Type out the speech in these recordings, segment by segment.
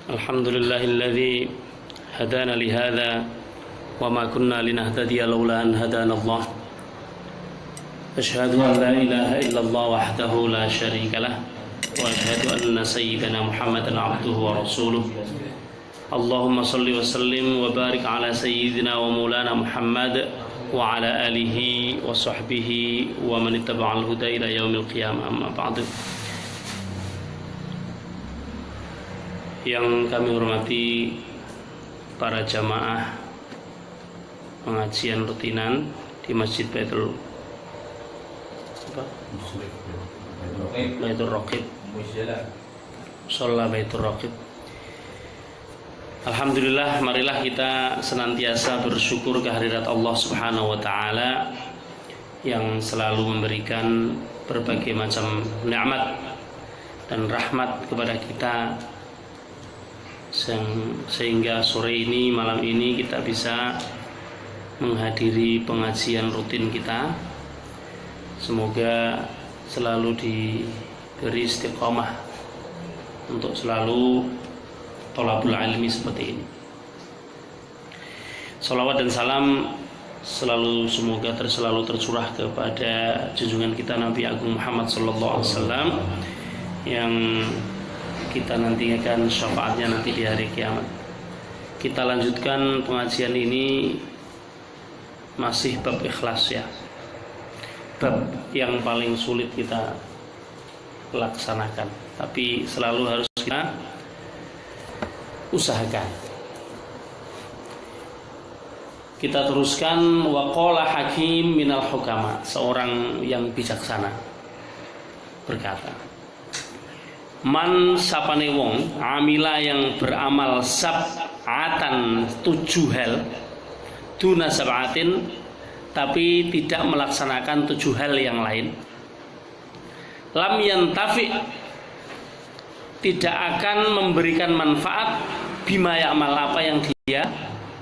Alhamdulillahilladzi hadana lihada wa ma kunna linahtadiya laula an hadana Allah. Asyhadu an la ilaha illallah wahdahu la syarika lah wa asyhadu anna sayyidana Muhammadan abduhu wa rasuluh. Allahumma salli wa sallim wa barik ala sayyidina wa maulana Muhammad wa ala alihi wa sahbihi wa man ittaba'al huda ila yaumil qiyamah, amma ba'du. Yang kami hormati para jamaah pengajian rutinan di Masjid Baitul Raqib, Sholat Baitul Raqib. Alhamdulillah, marilah kita senantiasa bersyukur kehadirat Allah Subhanahu wa Ta'ala yang selalu memberikan berbagai macam nikmat dan rahmat kepada kita, sehingga sore ini, malam ini kita bisa menghadiri pengajian rutin kita. Semoga selalu diberi istiqomah untuk selalu thalabul ilmi seperti ini. Salawat dan salam semoga selalu tercurah kepada junjungan kita Nabi Agung Muhammad sallallahu alaihi wasallam yang kita nantikan syafaatnya nanti di hari kiamat. Kita lanjutkan pengajian ini, masih bab ikhlas ya, bab yang paling sulit kita laksanakan, tapi selalu harus kita usahakan. Kita teruskan. Wa qala hakim minal hukama, seorang yang bijaksana berkata, man sapane wong amila yang beramal sab'atan 7 hal, duna sab'atin, tapi tidak melaksanakan 7 hal yang lain, lam yantafi, tidak akan memberikan manfaat bima ya'mal, apa yang dia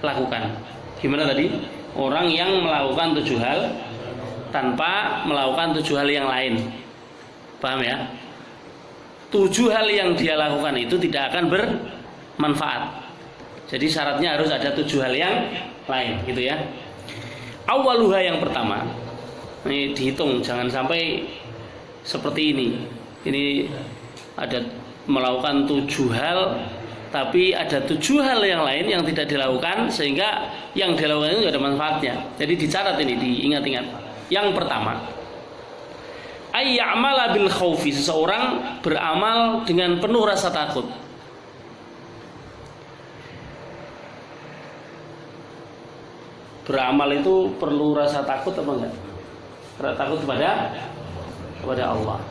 lakukan. Gimana tadi? Orang yang melakukan 7 hal tanpa melakukan 7 hal yang lain. Paham ya? 7 hal yang dia lakukan itu tidak akan bermanfaat. Jadi syaratnya harus ada 7 hal yang lain, gitu ya. Awaluha, yang pertama. Ini dihitung, jangan sampai seperti ini. Ini ada melakukan 7 hal, tapi ada 7 hal yang lain yang tidak dilakukan, sehingga yang dilakukan itu tidak ada manfaatnya. Jadi dicatat ini, diingat-ingat. Yang pertama, ayya'mala bil khaufi, seseorang beramal dengan penuh rasa takut. Beramal itu perlu rasa takut apa enggak? Rasa takut kepada Allah.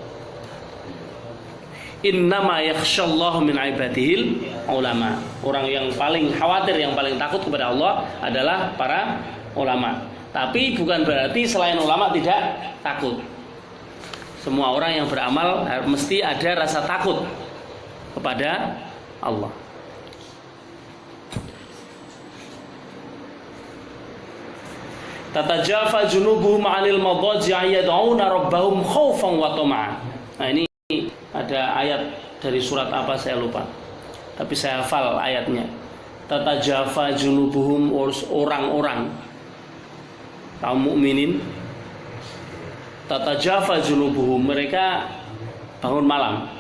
Innama yakhshallahu min ibadihil ulama. Orang yang paling khawatir, yang paling takut kepada Allah adalah para ulama. Tapi bukan berarti selain ulama tidak takut. Semua orang yang beramal mesti ada rasa takut kepada Allah. Tatajafa junubuhum 'anil madaji'i yad'una rabbahum khaufan wa tama'an. Nah, ini ada ayat dari surat apa saya lupa, tapi saya hafal ayatnya. Tatajafa junubuhum, orang-orang kaum mukminin, tatajafa junubuhum, mereka bangun malam,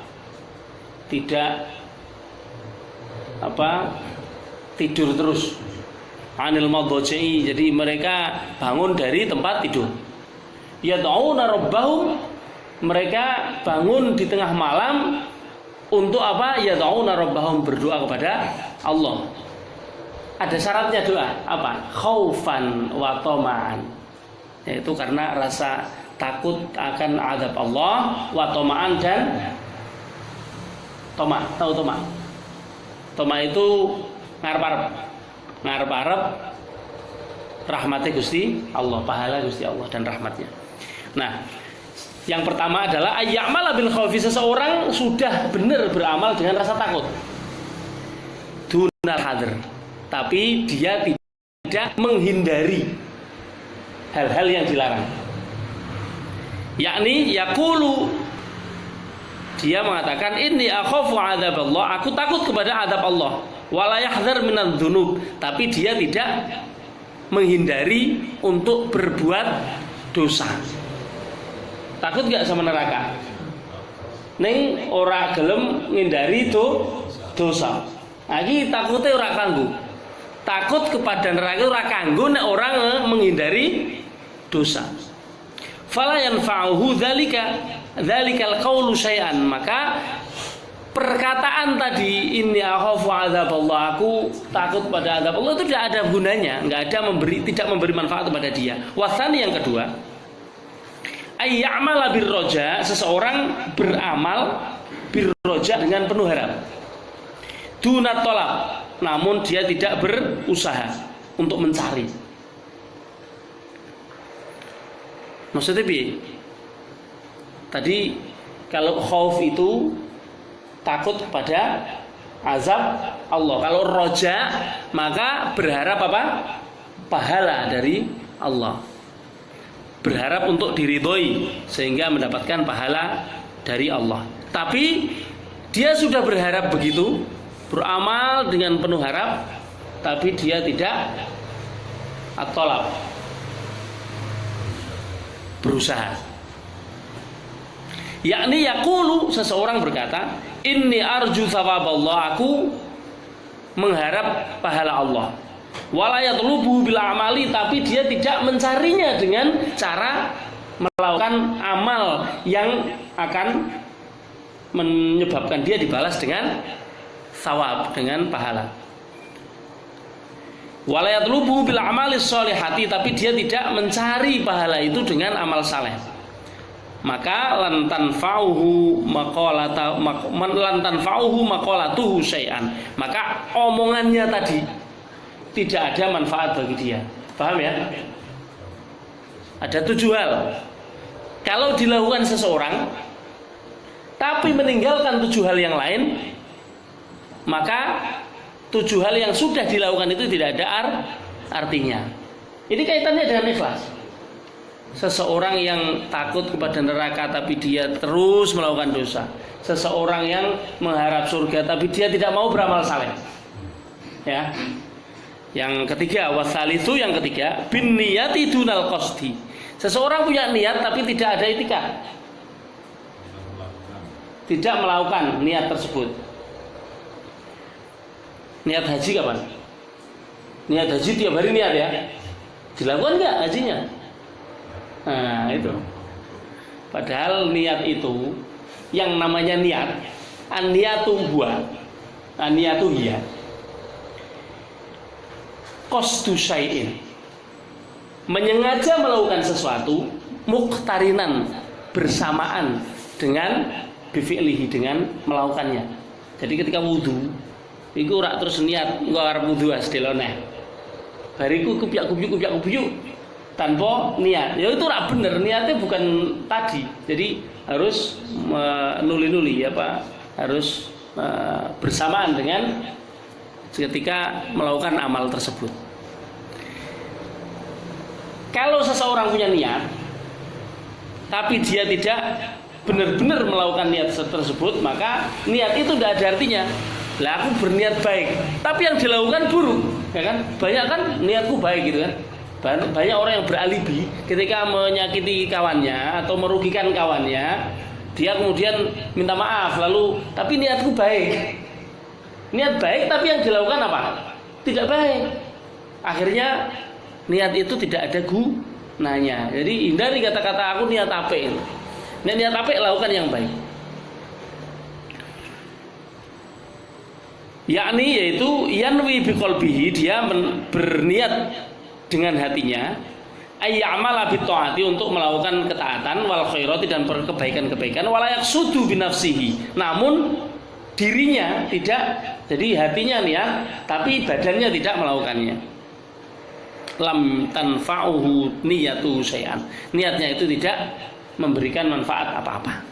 tidak tidur terus. Anil madhaji'i, jadi mereka bangun dari tempat tidur. Yad'una rabbahum, mereka bangun di tengah malam untuk apa? Yad'una rabbahum, berdoa kepada Allah. Ada syaratnya doa, apa? Khaufan wa tama'an, yaitu karena rasa takut akan azab Allah, wa tama'an, dan toma. Tahu toma? Toma itu ngarep-arep rahmatnya Gusti Allah, pahala Gusti Allah dan rahmatnya. Nah, yang pertama adalah ayya'mala bil khaufi, seseorang sudah benar beramal dengan rasa takut. Dunal hadr, tapi dia tidak menghindari hal-hal yang dilarang. Yakni yaqulu, dia mengatakan inni akhafu adzaballah, aku takut kepada azab Allah, wala yahdhar minadz dzunub, tapi dia tidak menghindari untuk berbuat dosa. Takut gak sama neraka? Neng ora gelem ngindari dosa. Lagi takutnya ora kanggo. Takut kepada neraka ora kanggo nek orang menghindari dosa. Fala yanfa'uhu dzalikal qaulu syai'an, maka perkataan tadi inni akhafu adzaballah, aku takut pada azab Allah, itu tidak ada gunanya, tidak memberi manfaat kepada dia. Wasani yang kedua, ayya'mala birroja, seseorang beramal birroja dengan penuh harap. Dunat tolak, namun dia tidak berusaha untuk mencari. Maksudnya bi? Tadi kalau khauf itu takut kepada azab Allah. Kalau roja maka berharap apa? Pahala dari Allah. Berharap untuk diridhoi sehingga mendapatkan pahala dari Allah. Tapi dia sudah berharap begitu, beramal dengan penuh harap, tapi dia tidak at-talab, berusaha. Yakni yaqulu, seseorang berkata, inni arju thawaballah, aku mengharap pahala Allah. Wala yatlubu bil amali, tapi dia tidak mencarinya dengan cara melakukan amal yang akan menyebabkan dia dibalas dengan thawab, dengan pahala. Wala yatlubu bil amali sholihati, tapi dia tidak mencari pahala itu dengan amal saleh. Maka lantan fauhu maqalatuhu syai'an, maka omongannya tadi tidak ada manfaat bagi dia. Paham ya? Ada 7 hal. Kalau dilakukan seseorang tapi meninggalkan 7 hal yang lain, maka 7 hal yang sudah dilakukan itu tidak ada artinya. Ini kaitannya dengan ikhlas. Seseorang yang takut kepada neraka tapi dia terus melakukan dosa. Seseorang yang mengharap surga tapi dia tidak mau beramal saleh. Ya. Yang ketiga, wasalisu, yang ketiga, bin niyati dunal qasdi. Seseorang punya niat tapi tidak ada itikad. Tidak melakukan niat tersebut. Niat haji kapan? Niat haji tiap hari niat ya. Dilakukan enggak hajinya? Nah, itu. Padahal niat itu yang namanya niat, an-niyatu huwa, an-niyatu hiya qasdu syai'in, menyengaja melakukan sesuatu muqtarinan, bersamaan dengan bifi'lihi, dengan melakukannya. Jadi ketika wudu iku ora terus niat engko arep wudu asdelone. Bariku kupiak-kupiuk tanpa niat. Ya itu ora bener, niatnya bukan tadi. Jadi harus nuli-nuli ya Pak, harus bersamaan dengan ketika melakukan amal tersebut. Kalau seseorang punya niat tapi dia tidak benar-benar melakukan niat tersebut, maka niat itu tidak ada artinya. Lah aku berniat baik, tapi yang dilakukan buruk, ya kan? Banyak kan niatku baik gitu kan. Banyak orang yang beralibi ketika menyakiti kawannya atau merugikan kawannya, dia kemudian minta maaf lalu tapi niatku baik. Niat baik tapi yang dilakukan apa? Tidak baik. Akhirnya niat itu tidak ada gunanya. Jadi hindari kata-kata aku niat apik. Niat apik lakukan yang baik. Yakni yaitu yanwi biqalbihi, dia berniat dengan hatinya, ayya'mala bitaati, untuk melakukan ketaatan, wal khairati, dan kebaikan-kebaikan, wala yaqsudu binafsihi, namun dirinya tidak, jadi hatinya niat tapi badannya tidak melakukannya. Lam tanfa'uhu niyatu syai'an, niatnya itu tidak memberikan manfaat apa-apa.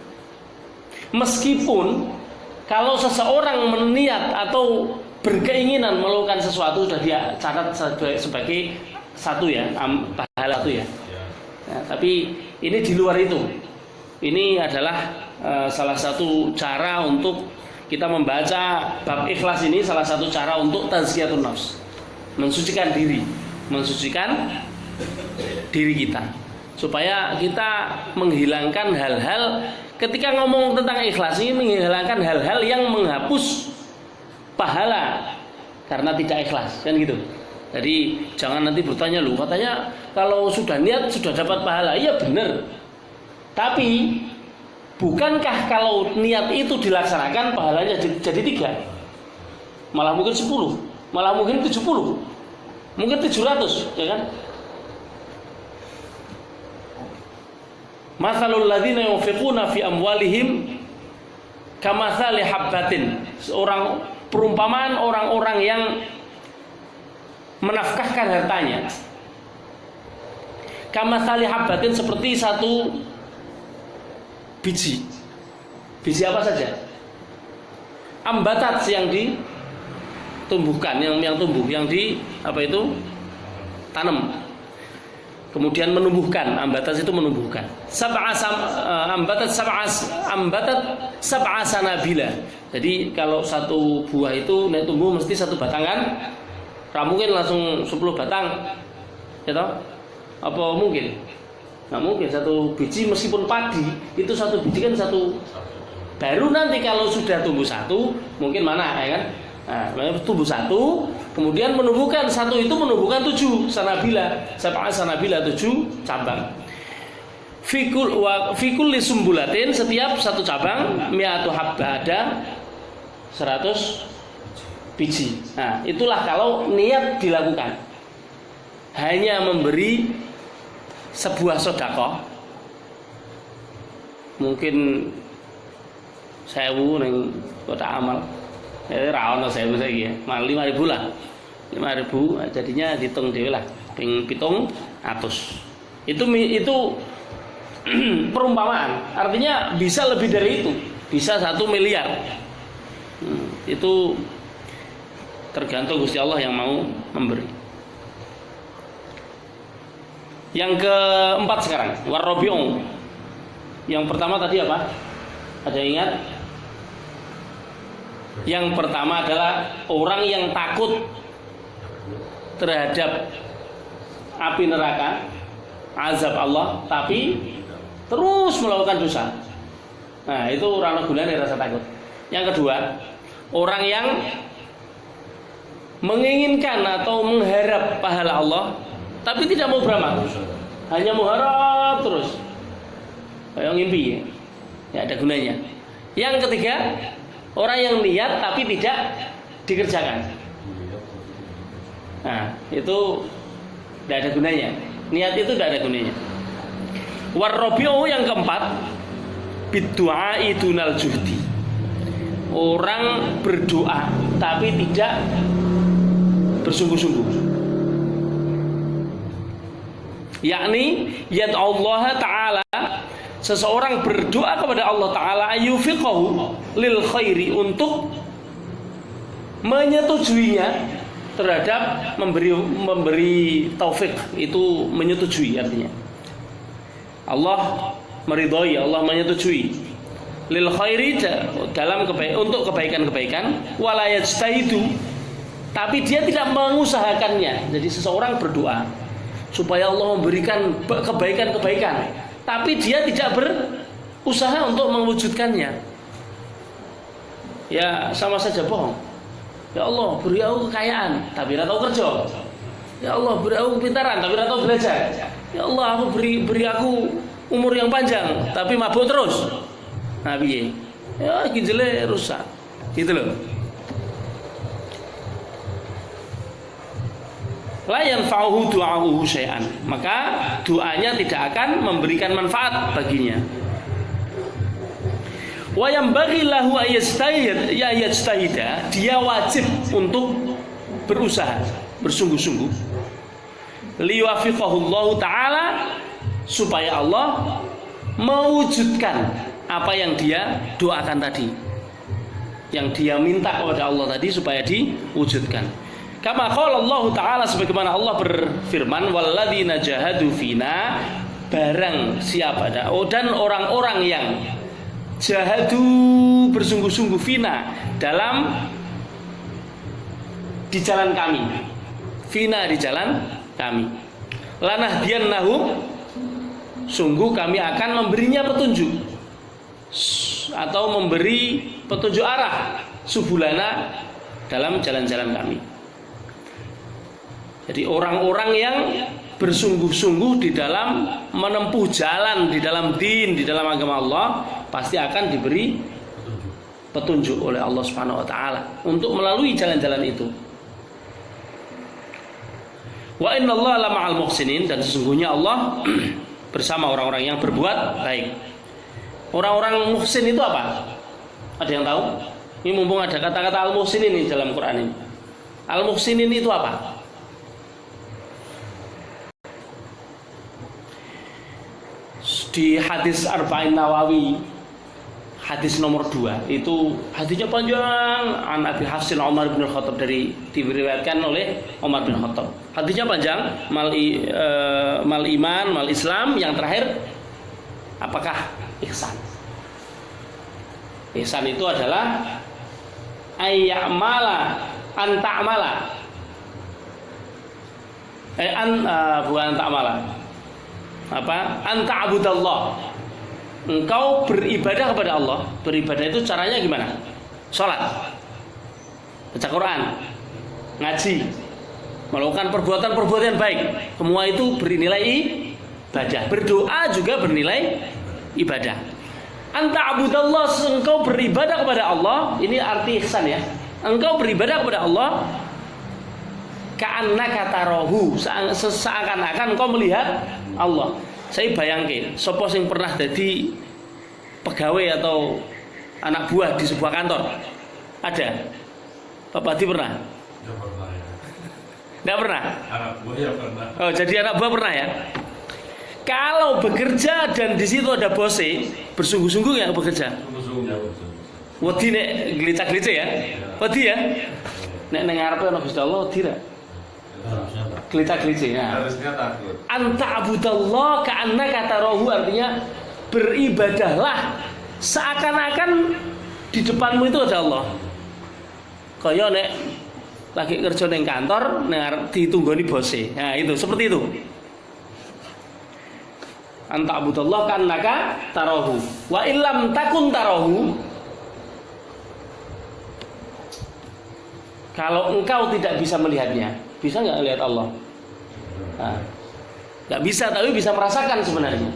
Meskipun kalau seseorang meniat atau berkeinginan melakukan sesuatu sudah dia catat sebagai satu ya, pahala itu ya. Nah, tapi ini di luar itu. Ini adalah salah satu cara untuk kita membaca bab ikhlas ini, salah satu cara untuk tazkiyatun nafs, mensucikan diri kita, supaya kita menghilangkan hal-hal ketika ngomong tentang ikhlas ini, menghilangkan hal-hal yang menghapus pahala karena tidak ikhlas, kan gitu. Jadi jangan nanti bertanya, lu katanya kalau sudah niat sudah dapat pahala. Iya benar, tapi bukankah kalau niat itu dilaksanakan pahalanya jadi 3, malah mungkin 10, malah mungkin 70, mungkin 700, ya kan? Mathalul ladzina yunfiquna fi amwalihim kamathali habbatin. Perumpamaan orang-orang yang menafkahkan hartanya. Kamathali habbatin, seperti satu biji. Biji apa saja? Ambatat yang ditumbuhkan, yang tumbuh, yang tanam. Kemudian menumbuhkan, ambatat itu menumbuhkan. Ambatat sab'a sanabila. Jadi kalau satu buah itu naik tumbuh mesti satu batangan. Mungkin langsung 10 batang. Ya toh? Apa mungkin? Nggak mungkin. Satu biji meskipun padi, itu satu biji kan satu. Baru nanti kalau sudah tumbuh satu, mungkin mana, ya kan? Nah, tumbuh satu, kemudian menumbuhkan satu, itu menumbuhkan 7 sanabila, sab'a sanabila, 7 cabang. Fikul li sumbulatin, setiap satu cabang mi'atu habba, ada 100 biji. Nah, itulah kalau niat dilakukan. Hanya memberi sebuah sedekah, mungkin 1000 ning kotak amal. Ra ono 1000 saiki ya. Mal 5000 lah. 5000 jadinya dihitung dhewe lah. Ping 700. Itu perumpamaan. Artinya bisa lebih dari itu. Bisa 1 miliar. Itu tergantung Gusti Allah yang mau memberi. Yang keempat sekarang, warrabi'u. Yang pertama tadi apa? Ada yang ingat? Yang pertama adalah orang yang takut terhadap api neraka, azab Allah, tapi terus melakukan dosa. Nah, itu orang gunanya rasa takut. Yang kedua, orang yang menginginkan atau mengharap pahala Allah, tapi tidak mau beramal, hanya mengharap terus, kayak ngimpi, ya ada gunanya. Yang ketiga, orang yang niat tapi tidak dikerjakan. Nah, itu tidak ada gunanya. Niat itu tidak ada gunanya. Warrabi'u, yang keempat, biddu'a dunal juhdi. Orang berdoa tapi tidak bersungguh-sungguh. Yakni yad'allaha ta'ala, seseorang berdoa kepada Allah Ta'ala ayyufiqahu lil khairi, untuk menyetujuinya terhadap memberi taufik. Itu menyetujui artinya. Allah meridhoi, Allah menyetujui lil khairi, dalam untuk kebaikan-kebaikan, wala yajtahidu, tapi dia tidak mengusahakannya. Jadi seseorang berdoa supaya Allah memberikan kebaikan-kebaikan, tapi dia tidak berusaha untuk mewujudkannya. Ya sama saja bohong. Ya Allah, beri aku kekayaan, tapi tidak tahu kerja. Ya Allah, beri aku kepintaran, tapi tidak tahu belajar. Ya Allah, aku beri aku umur yang panjang, tapi mabuk terus. Nah, piye? Ya ginjale rusak. Gitu loh. La yanfa'uhu du'a'uhu syai'an, maka doanya tidak akan memberikan manfaat baginya. Wa yanbaghi lahu ayastahida, dia wajib untuk berusaha, bersungguh-sungguh. Liwafiqahullahu ta'ala, supaya Allah mewujudkan apa yang dia doakan tadi, yang dia minta kepada Allah tadi, supaya diwujudkan. Kama qala Allah Ta'ala, sebagaimana Allah berfirman, walladzina jahadu fina, barang siapa dan orang-orang yang jahadu bersungguh-sungguh fina di jalan kami, fina di jalan kami, lanahdiyannahum sungguh kami akan memberinya petunjuk atau memberi petunjuk arah subulana dalam jalan-jalan kami. Jadi orang-orang yang bersungguh-sungguh di dalam menempuh jalan di dalam din, di dalam agama Allah, pasti akan diberi petunjuk oleh Allah Subhanahu wa taala untuk melalui jalan-jalan itu. Wa innallaha lama'al muhsinin, dan sesungguhnya Allah bersama orang-orang yang berbuat baik. Orang-orang muhsin itu apa? Ada yang tahu? Ini mumpung ada kata-kata al-muhsinin ini dalam Quran ini. Al-muhsinin itu apa? Di hadis Arba'in Nawawi, hadis nomor 2, itu hadisnya panjang, an Abi Hafsin Umar bin Khattab, diriwayatkan oleh Umar bin Khattab. Hadisnya panjang, mal iman, mal Islam, yang terakhir apakah ihsan? Ihsan itu adalah ayyamala anta'mala. Bukan anta'mala. Apa? Anta'budallah. Engkau beribadah kepada Allah. Beribadah itu caranya gimana? Salat, baca Quran, ngaji, melakukan perbuatan-perbuatan baik. Semua itu bernilai ibadah. Berdoa juga bernilai ibadah. Anta'budallah, engkau beribadah kepada Allah. Ini arti ihsan ya. Engkau beribadah kepada Allah ka'annaka tarahu, seakan-akan engkau melihat Allah. Saya bayangke, sapa sing pernah jadi pegawai atau anak buah di sebuah kantor? Ada? Pak Padi pernah? Tidak pernah? Anak buah ya pernah. Oh, jadi anak buah pernah ya? Kalau bekerja dan di situ ada bose, bersungguh-sungguh ya bekerja. Wedi nek glicak-glicik ya? Wedi ya? Nek nang ngarepe ana Gusti Allah wedi ra? Glicak-glicik ya. Harusnya takut. Anta'budallah ka'annaka tarahu, artinya beribadahlah seakan-akan di depanmu itu ada Allah. Kaya nek lagi kerja ning kantor, nek ditunggoni bose. Nah, itu seperti itu. Anta'budallah ka'annaka tarahu. Wa illam takun tarahu, kalau engkau tidak bisa melihatnya, bisa nggak lihat Allah? Nah, nggak bisa, tapi bisa merasakan sebenarnya.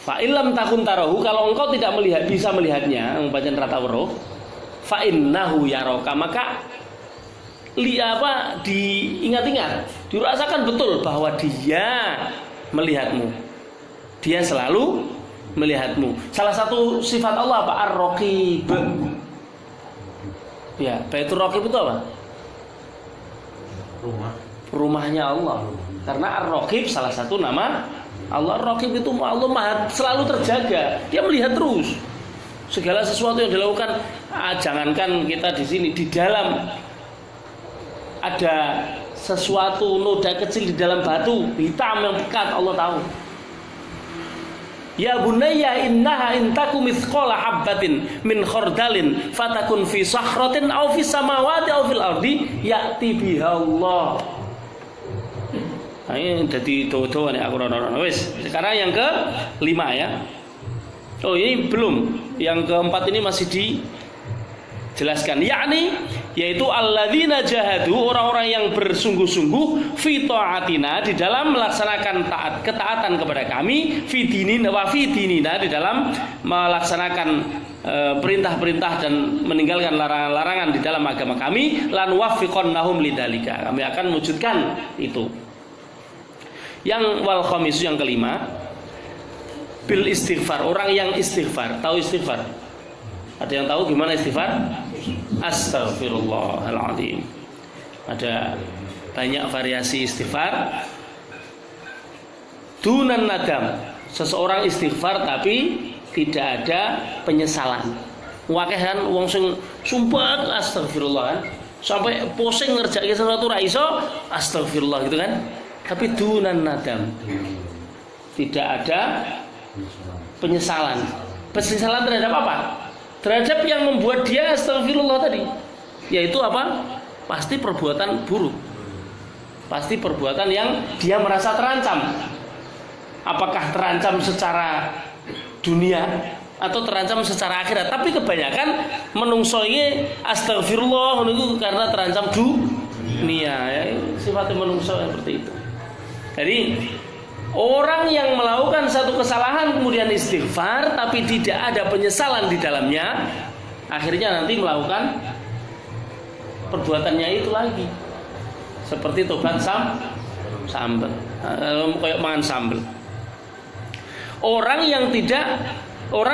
Fa illam takun tarahu, kalau engkau tidak bisa melihatnya, membaca rata weruh, fa innahu yaraka, maka diingat-ingat, dirasakan betul bahwa dia melihatmu. Dia selalu melihatmu. Salah satu sifat Allah apa? Ar-Raqib. Ya, Baitur Raqib itu apa? Rumahnya Allah. Karena Ar-Raqib salah satu nama Allah. Ar-Raqib itu Allah Maha selalu terjaga. Dia melihat terus segala sesuatu yang dilakukan. Jangankan kita di sini, di dalam ada sesuatu noda kecil di dalam batu hitam yang pekat, Allah tahu. Ya bunayya innaha intaku mithqala habbatin min khardalin fatakun fi sakhratin aw fis samawati aw fil ardi ya'ti biha Allah. Nah, ini jadi doa-doa nih aku rono-rono. Wis, sekarang yang ke-5 ya. Oh, ini belum. Yang ke-4 ini masih dijelaskan, yakni yaitu alladzina jahadu, orang-orang yang bersungguh-sungguh fi ta'atina, di dalam melaksanakan ketaatan kepada kami, fi dinina wa fi dinina, di dalam melaksanakan perintah-perintah dan meninggalkan larangan-larangan di dalam agama kami, lan wafiqannahum lidzalika, kami akan mewujudkan itu. Yang wal khamis, yang ke-5, bil istighfar, orang yang istighfar. Tahu istighfar? Ada yang tahu gimana istighfar? Astaghfirullahaladzim. Ada banyak variasi istighfar. Dunan nadam, seseorang istighfar tapi tidak ada penyesalan. Wakehan wong sing sumpah astagfirullah kan, sampai pusing ngerjakke sesuatu ra iso astagfirullah gitu kan. Tapi dunan nadam, tidak ada penyesalan. Penyesalan terhadap apa? Terhadap yang membuat dia astagfirullah tadi. Yaitu apa? Pasti perbuatan buruk. Pasti perbuatan yang dia merasa terancam. Apakah terancam secara dunia atau terancam secara akhirat? Tapi kebanyakan menungso ini astagfirullah itu karena terancam dunia. Ya, sifatnya menungso seperti itu. Jadi orang yang melakukan satu kesalahan kemudian istighfar tapi tidak ada penyesalan di dalamnya, akhirnya nanti melakukan perbuatannya itu lagi. Seperti tobat sambel. Kayak makan sambel. Orang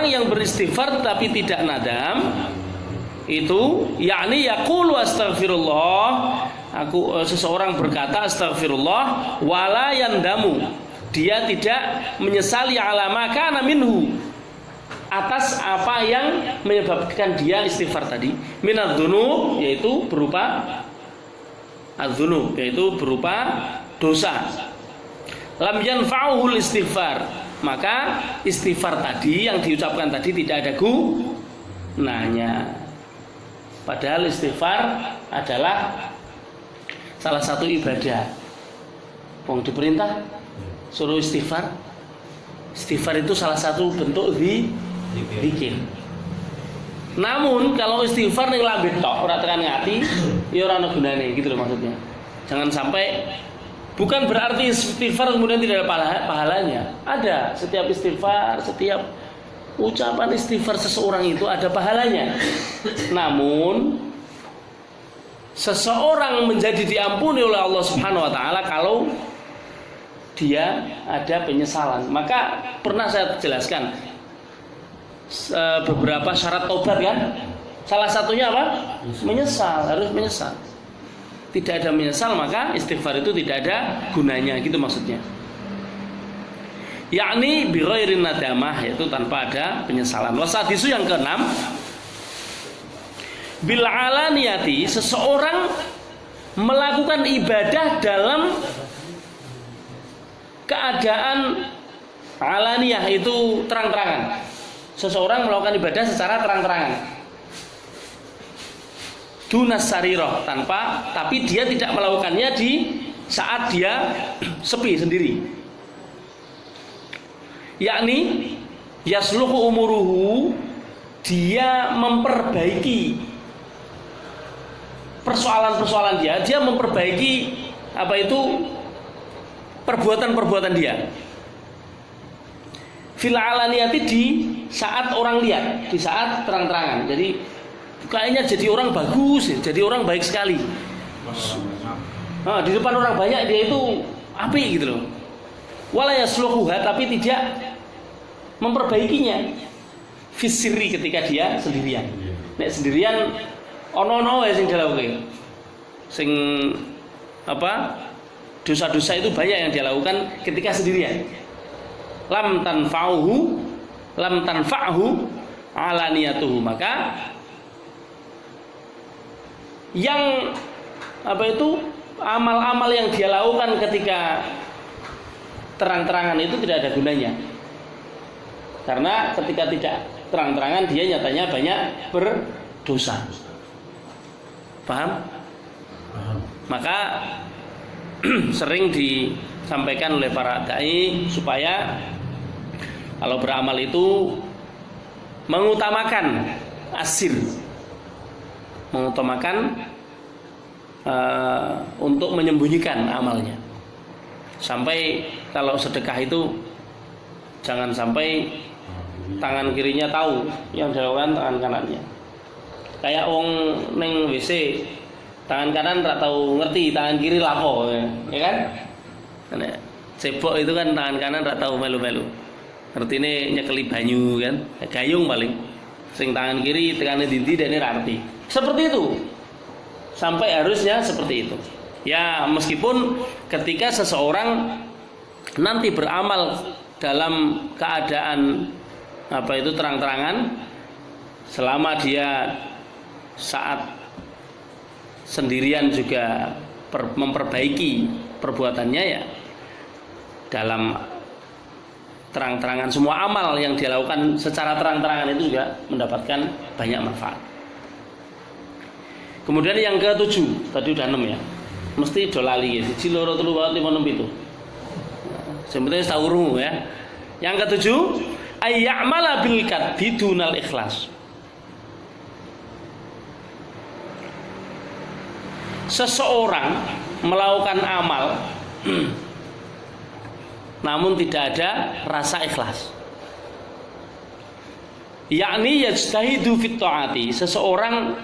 yang beristighfar tapi tidak nadam itu yakni yaqulu astaghfirullah, seseorang berkata astaghfirullah wala yandamu, dia tidak menyesali ala ma kana minhu, atas apa yang menyebabkan dia istighfar tadi, minadz-dzunub, yaitu berupa adz-dzunub, yaitu berupa dosa. Lam yanfa'uhul istighfar, maka istighfar tadi yang diucapkan tadi tidak ada gunanya. Padahal istighfar adalah salah satu ibadah. Wong diperintah suruh istighfar. Istighfar itu salah satu bentuk zikir. Namun kalau istighfar ning lambe tok ora tekan ngati, ya ora ana gunane gitu loh maksudnya. Jangan sampai, bukan berarti istighfar kemudian tidak ada pahalanya. Ada, setiap istighfar, setiap ucapan istighfar seseorang itu ada pahalanya. Namun seseorang menjadi diampuni oleh Allah Subhanahu wa taala kalau dia ada penyesalan. Maka pernah saya jelaskan beberapa syarat tobat kan. Salah satunya apa? Menyesal, harus menyesal. Tidak ada menyesal maka istighfar itu tidak ada gunanya, gitu maksudnya. Yakni bi ghairin nadamah, yaitu tanpa ada penyesalan. Wasadisu yang keenam, bil alaniyati, seseorang melakukan ibadah dalam keadaan alaniyah, itu terang-terangan. Seseorang melakukan ibadah secara terang-terangan. Dunas sariroh, tapi dia tidak melakukannya di saat dia sepi sendiri. Yakni yasluhu umuruhu, dia memperbaiki persoalan-persoalan dia memperbaiki apa itu perbuatan-perbuatan dia. Fil alaniyati, di saat orang lihat, di saat terang-terangan. Jadi kayaknya jadi orang bagus, jadi orang baik sekali. Di depan orang banyak dia itu apik gitu loh. Wala yasluhuha, tapi tidak memperbaikinya. Fisiri, ketika dia sendirian. Nek sendirian ono sing dilakoni. Sing apa? Dosa-dosa itu banyak yang dia lakukan ketika sendirian. Lam tanfa'hu alaniyatuhu, maka yang apa itu amal-amal yang dia lakukan ketika terang-terangan itu tidak ada gunanya, karena ketika tidak terang-terangan dia nyatanya banyak berdosa. Paham? Maka sering disampaikan oleh para dai supaya kalau beramal itu mengutamakan asir, mengutamakan untuk menyembunyikan amalnya. Sampai kalau sedekah itu jangan sampai tangan kirinya tahu yang dilakukan tangan kanannya. Kayak wong neng WC, tangan kanan tak tahu ngerti tangan kiri lapo, ya kan? Karena cebok itu kan tangan kanan tak tahu melu-melu. Ngertine nyekeli banyu kan, gayung paling. Sing tangan kiri tekane dindi dene ra ngerti. Seperti itu. Sampai harusnya seperti itu. Ya, meskipun ketika seseorang nanti beramal dalam keadaan apa itu terang-terangan, selama dia saat sendirian juga memperbaiki perbuatannya ya dalam terang-terangan. Semua amal yang dia lakukan secara terang-terangan itu juga mendapatkan banyak manfaat. Kemudian yang ke-7, tadi udah 6 ya. Mesti do lali ya, 1 2 3 4 5 6 itu. Sebenarnya tahu rungu ya. Yang ke-7, ayya'mala bil kadbi dunal ikhlas. Seseorang melakukan amal namun tidak ada rasa ikhlas. Yakni yajtahidu fit ta'ati, seseorang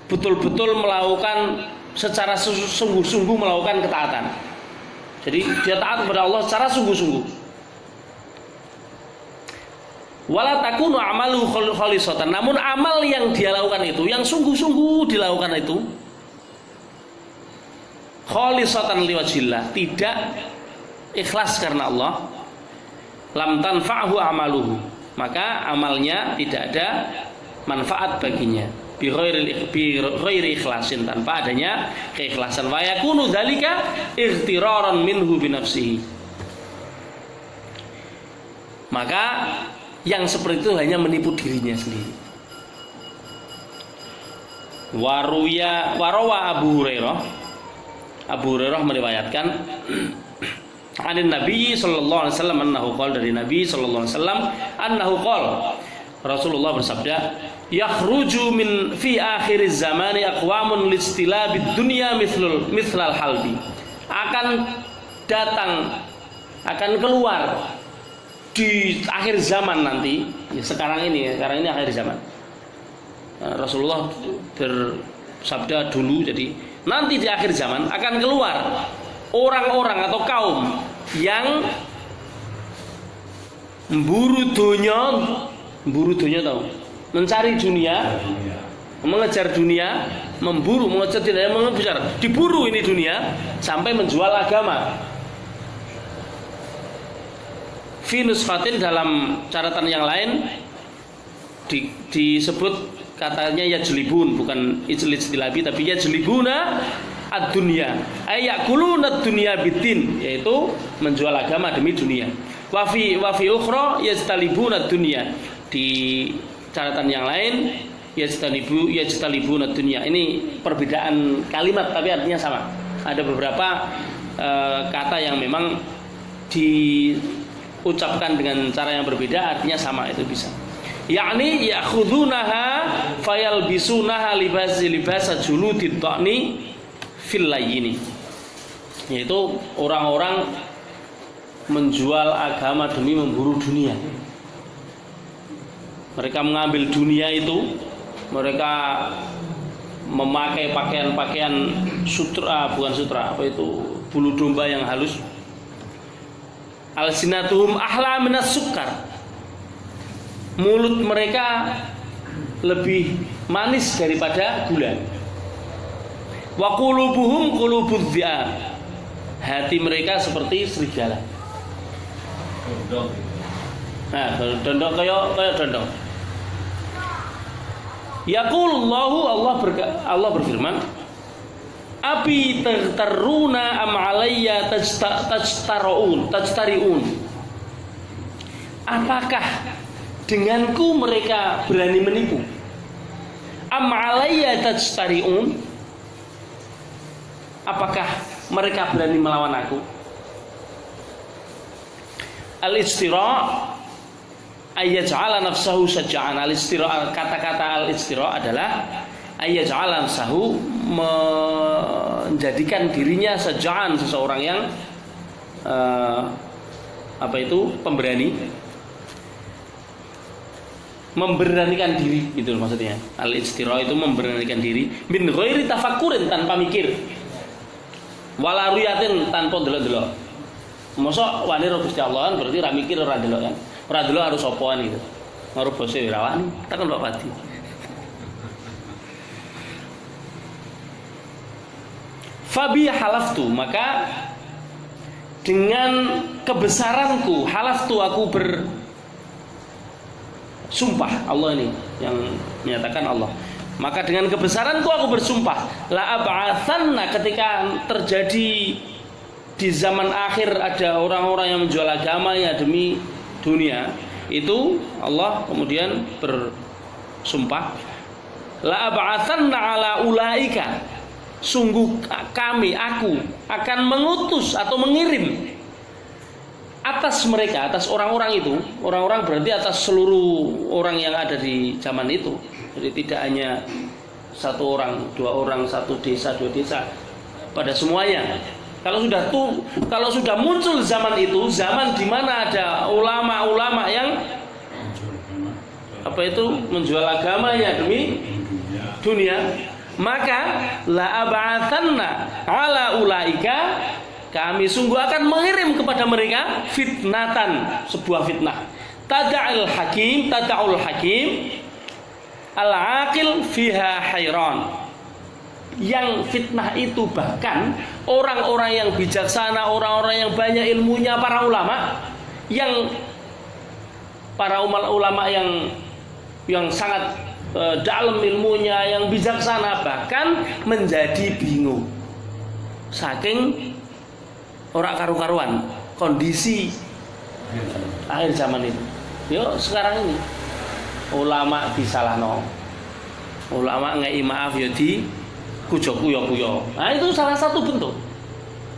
betul-betul melakukan secara sungguh-sungguh melakukan ketaatan. Jadi dia taat kepada Allah secara sungguh-sungguh. Wala takunu amalu khalisatan, namun amal yang dia lakukan itu, yang sungguh-sungguh dilakukan itu khalisatan liwajillah, tidak ikhlas karena Allah, lam tanfa'hu amaluhu, maka amalnya tidak ada manfaat baginya, bi ghairi ikhlasin, tanpa adanya keikhlasan. Wa yakunu dzalika ightiraran minhu bi nafsihi, maka yang seperti itu hanya menipu dirinya sendiri. Warawa Abu Hurairah meriwayatkan anin Nabi sallallahu alaihi wasallam annahu qala, dari Nabi sallallahu alaihi wasallam annahu qala, Rasulullah bersabda, yakhruju min fi akhiriz zamani aqwamun listilabid dunya mithlal halbi, akan datang, akan keluar di akhir zaman nanti, ya sekarang ini akhir zaman. Rasulullah bersabda dulu, jadi nanti di akhir zaman akan keluar orang-orang atau kaum yang memburu dunia tahu, mencari dunia, mengejar dunia, mengejar tidak mengejar, diburu ini dunia sampai menjual agama. Fi nusfatin, dalam catatan yang lain disebut katanya yajlibun, bukan ijlilabi tapi yajlibuna ad-dunya, ay yakuluna ad-dunya bidin, yaitu menjual agama demi dunia. Wa fi ukhra yajtalibuna ad-dunya, di catatan yang lain yajtalibuna ad-dunya. Ini perbedaan kalimat tapi artinya sama. Ada beberapa kata yang memang diucapkan dengan cara yang berbeda artinya sama, itu bisa. Yakni ya'khudhunaha fayalbisunaha libasa juludid dhani fil layyini, yaitu orang-orang menjual agama demi memburu dunia. Mereka mengambil dunia itu, mereka memakai pakaian-pakaian bulu domba yang halus. Alsinatuhum ahla minas sukkar, mulut mereka lebih manis daripada gula. Wa qulubuhum qulubudz dzi'ab, hati mereka seperti serigala. Nah, dondong kayak dondong. Yaqulullahu, Allah berfirman, Abi taghtaruna am alayya tajtariun, apakah denganku mereka berani menipu? Am alayya tajtariun, apakah mereka berani melawan aku? Al-istira' ayyaj'ala nafsahu saja'an. Al-istira', kata-kata al-istira' adalah ayyaj'ala nafsahu, menjadikan dirinya saja'an, seseorang yang pemberani, memberanikan diri, gitu maksudnya. Al-istira' itu memberanikan diri min ghairi tafakkurin, tanpa mikir, wala ruyatin, tanpa delok-delok. Mosok wani ro Gusti Allah kan berarti ra mikir, ora delok kan. Ora delok harus sopoan gitu. Ngaruh bose wirawani, takon Pak Pati. Fabi halaftu, maka dengan kebesaranku, halaftu, aku bersumpah. Allah ini yang menyatakan Allah. Maka dengan kebesaranku aku bersumpah, la ab'atsanna, ketika terjadi di zaman akhir ada orang-orang yang menjual agamanya demi dunia itu Allah kemudian bersumpah, la ab'atsanna ala ulaika, sungguh aku akan mengutus atau mengirim atas mereka, atas orang-orang itu. Orang-orang berarti atas seluruh orang yang ada di zaman itu. Jadi tidak hanya satu orang, dua orang, satu desa, dua desa, pada semuanya. Kalau sudah muncul zaman itu, zaman di mana ada ulama-ulama yang menjual agamanya demi dunia, maka la ab'atsanna ala ulaika, kami sungguh akan mengirim kepada mereka fitnatan, sebuah fitnah. Tada'ul hakim al-aqil fiha hayran. Yang fitnah itu bahkan orang-orang yang bijaksana, orang-orang yang banyak ilmunya, para ulama yang sangat dalam ilmunya, yang bijaksana, bahkan menjadi bingung saking ora karu-karuan kondisi akhir zaman itu. Yo sekarang ini ulama disalahno, ulama ngei maaf yo di kuyo-kuyo. Nah itu salah satu bentuk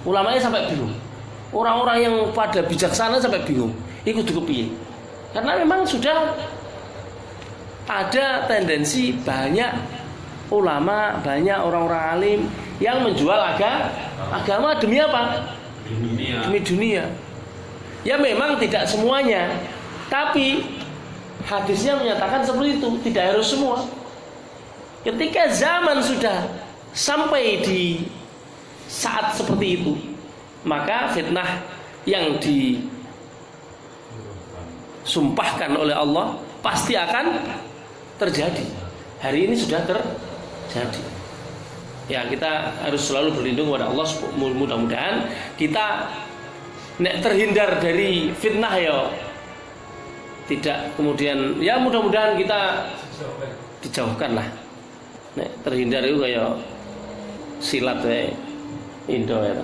ulamanya sampai bingung, orang-orang yang pada bijaksana sampai bingung ikut kepiye, karena memang sudah ada tendensi banyak ulama, banyak orang-orang alim yang menjual agama demi apa? Demi dunia. Ya memang tidak semuanya, tapi hadisnya menyatakan seperti itu, tidak harus semua. Ketika zaman sudah sampai di saat seperti itu, maka fitnah yang disumpahkan oleh Allah pasti akan terjadi. Hari ini sudah terjadi. Ya, kita harus selalu berlindung kepada Allah. Mudah-mudahan kita nek terhindar dari fitnah ya, tidak kemudian ya mudah-mudahan kita dijauhkan lah. Nek terhindar itu kayak silat Indo ya.